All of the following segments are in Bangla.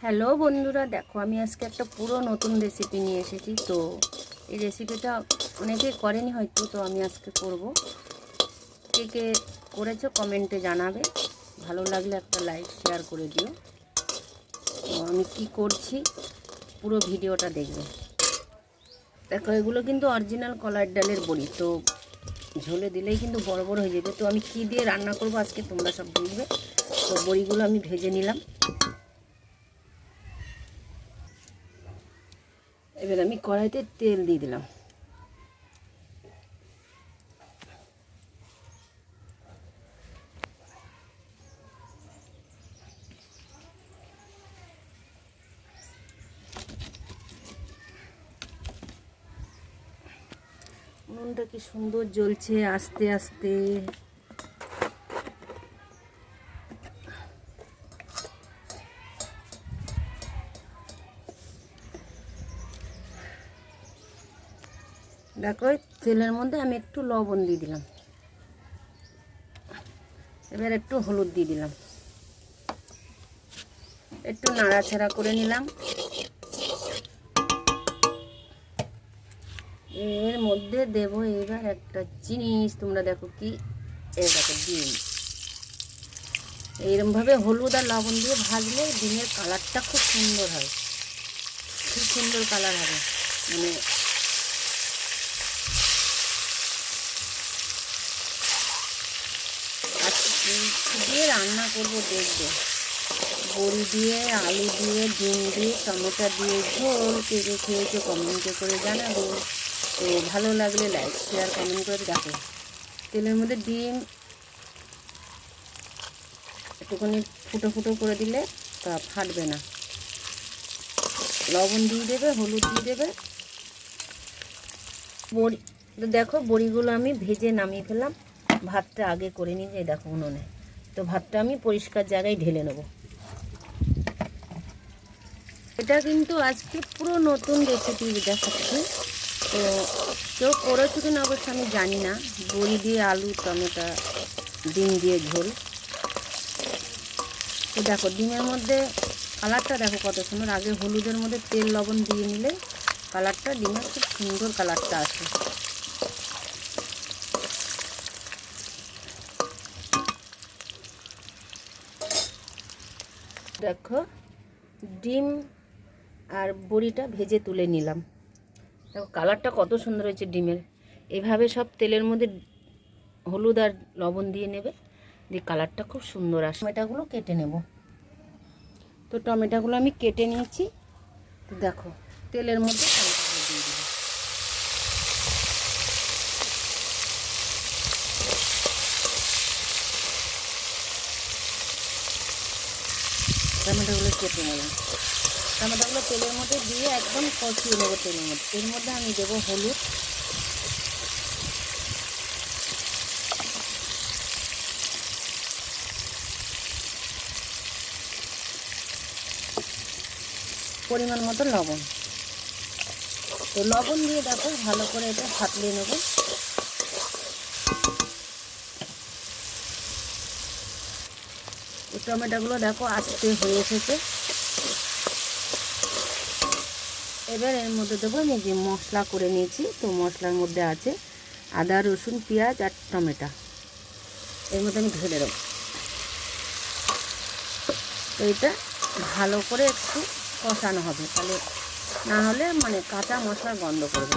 হ্যালো বন্ধুরা, দেখো আমি আজকে একটা পুরো নতুন রেসিপি নিয়ে এসেছি। তো এই রেসিপিটা অনেকেই করেনি হয়তো, তো আমি আজকে করব। কে কে করেছো কমেন্টে জানাবে, ভালো লাগলে একটা লাইক শেয়ার করে দিও। তো আমি কি করছি পুরো ভিডিওটা দেখবে। দেখো এগুলো কিন্তু অরিজিনাল কলার ডালের বড়ি, তো ঝোলে দিলেই কিন্তু বড় বড় হয়ে যাবে। তো আমি কি দিয়ে রান্না করব আজকে তোমরা সব দেখবে। তো বড়িগুলো আমি ভেজে নিলাম। এবার আমি কড়াইতে তেল দিয়ে দিলাম। উনুনটা কি সুন্দর জ্বলছে আস্তে আস্তে। দেখো তেলের মধ্যে আমি একটু লবণ দিয়ে দিলাম, এবার একটু হলুদ দিয়ে দিলাম, একটু নাড়াচাড়া করে নিলাম। এর মধ্যে দেব এবার একটা জিনিস, তোমরা দেখো কি, এই দেখো ডিম। এইরকমভাবে হলুদ আর লবণ দিয়ে ভাজলে ডিমের কালারটা খুব সুন্দর হয়, খুব সুন্দর কালার হবে। মানে দিয়ে রান্না করবো দেখবে, বড়ি দিয়ে, আলু দিয়ে, ডিম দিয়ে, টমেটো দিয়ে ঝোল। কে কে খেয়েছো কমেন্টে করে জানাবো। তো ভালো লাগলে লাইক শেয়ার কমেন্ট করে দেখো। তেলের মধ্যে ডিম একটুখানি ফুটো ফুটো করে দিলে তা ফাটবে না। লবণ দিয়ে দেবে, হলুদ দিয়ে দেবে। বড়ি তো দেখো বড়িগুলো আমি ভেজে নামিয়ে ফেলাম। ভাতটা আগে করে নিয়ে যাই দেখো উনুনে। তো ভাতটা আমি পরিষ্কার জায়গায় ঢেলে নেব। এটা কিন্তু আজকে পুরো নতুন রেসিপি দেখাচ্ছি। তো কেউ করেছো কিনা অবশ্য আমি জানি না। বড়ি দিয়ে আলু, টমেটো, ডিম দিয়ে ঝোল। তো দেখো ডিমের মধ্যে কালারটা দেখো কত সুন্দর। আগে হলুদের মধ্যে তেল লবণ দিয়ে নিলে কালারটা, ডিমের খুব সুন্দর কালারটা আসে। দেখো ডিম আর বড়িটা ভেজে তুলে নিলাম। দেখো কালারটা কত সুন্দর হয়েছে ডিমের। এভাবে সব তেলের মধ্যে হলুদ আর লবণ দিয়ে নেবে, দিয়ে কালারটা খুব সুন্দর আসে। টমেটোগুলো কেটে নেব। তো টমেটোগুলো আমি কেটে নিয়েছি। তো দেখো তেলের মধ্যে টমেটোগুলো দিয়ে দিলাম। টমেটোগুলো কেটে নিলাম। টমেটোগুলো তেলের মধ্যে দিয়ে একদম কষিয়ে নেবো তেলের মধ্যে। এর মধ্যে আমি দেবো হলুদ, পরিমাণ মতো লবণ। তো লবণ দিয়ে দেখো ভালো করে এটা ফাটিয়ে নেব। এই টমেটোগুলো দেখো আস্তে হয়ে এসেছে। এবার এর মধ্যে দেবো আমি যে মশলা করে নিয়েছি। তো মশলার মধ্যে আছে আদা, রসুন, পেঁয়াজ আর টমেটো। এর মধ্যে আমি ঢেলে দেবো। তো এটা ভালো করে একটু কষানো হবে, তাহলে না হলে মানে কাঁচা মশলার গন্ধ করবে।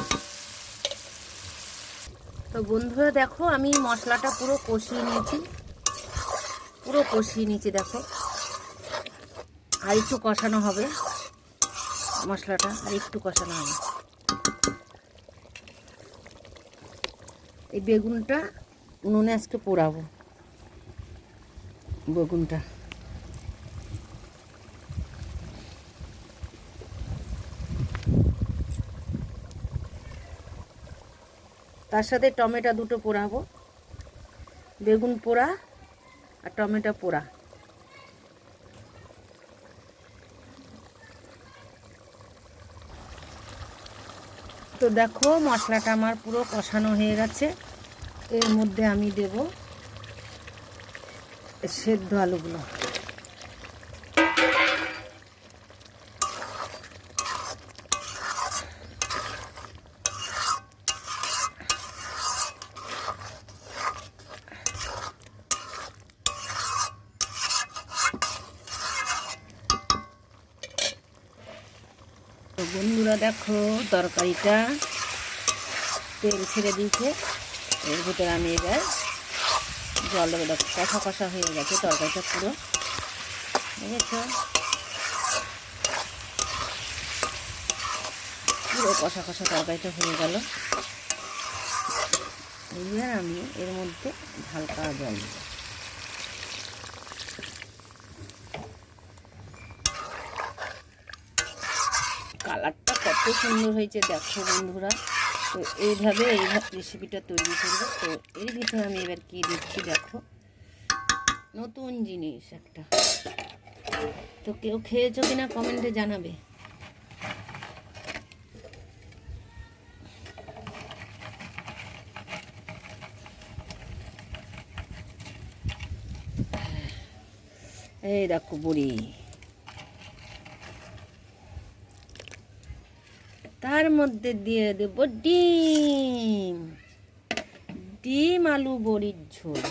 তো বন্ধুরা দেখো আমি মশলাটা পুরো কষিয়ে নিয়েছি, পুরো কষিয়ে নিয়েছি। দেখো আর একটু কষানো হবে, মশলাটা আর একটু কষানো হবে। এই বেগুনটা উনুনে আজকে পোড়াবো। বেগুনটা তার সাথে টমেটো দুটো পোড়াবো, বেগুন পোড়া আর টমেটো পোড়া। তো দেখো মশলাটা আমার পুরো কষানো হয়ে গেছে। এর মধ্যে আমি দেব সেদ্ধ আলুগুলো। তো বন্ধুরা দেখো তরকারিটা তেল ছেড়ে দিয়েছে, এর ভিতরে আমি এবার জল দেবো। দেখো কষা কষা হয়ে গেছে তরকারিটা পুরো, দেখেছ পুরো কষা কষা তরকারিটা হয়ে গেল। এবার আমি এর মধ্যে হালকা জল দেব। কালারটা কত সুন্দর হয়েছে দেখো বন্ধুরা। তো এইভাবে রেসিপিটা তৈরি করবো। তো এর ভিতরে আমি এবার কি দিচ্ছি দেখো, নতুন জিনিস একটা। তো কেউ খেয়েছো কিনা কমেন্টে জানাবে। এই দেখো বড়ি, তার মধ্যে দিয়ে দেব ডিম, ডিম আলু বড়ির ঝোল।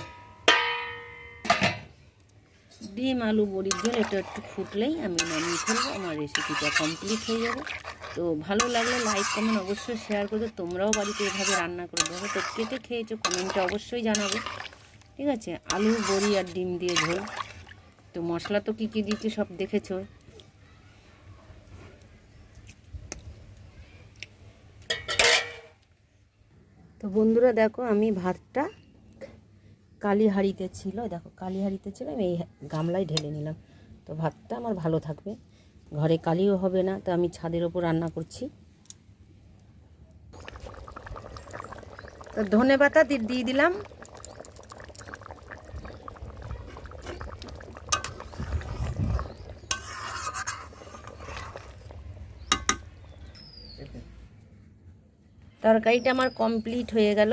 ডিম আলু বড়ির ঝোল এটা একটু ফুটলেই আমি নামিয়ে ফেলবো, আমার রেসিপিটা কমপ্লিট হয়ে যাবে। তো ভালো লাগলে লাইক কমেন্ট অবশ্যই শেয়ার করবে। তোমরাও বাড়িতে এভাবে রান্না করে দেবো। তো কে কে খেয়েছো কমেন্টে অবশ্যই জানাবে, ঠিক আছে। আলু বড়ি আর ডিম দিয়ে ঝোল। তো মশলা তো কী কী দিচ্ছি সব দেখেছো। তো বন্ধুরা দেখো আমি ভাতটা কালি হাঁড়িতে ছিল, দেখো কালি হাঁড়িতে ছিল, আমি এই গামলায় ঢেলে নিলাম। তো ভাতটা আমার ভালো থাকবে, ঘরে কালিও হবে না। তো আমি ছাদের ওপর রান্না করছি। তো ধনেপাতা দিয়ে দিলাম। তরকারিটা আমার কমপ্লিট হয়ে গেল।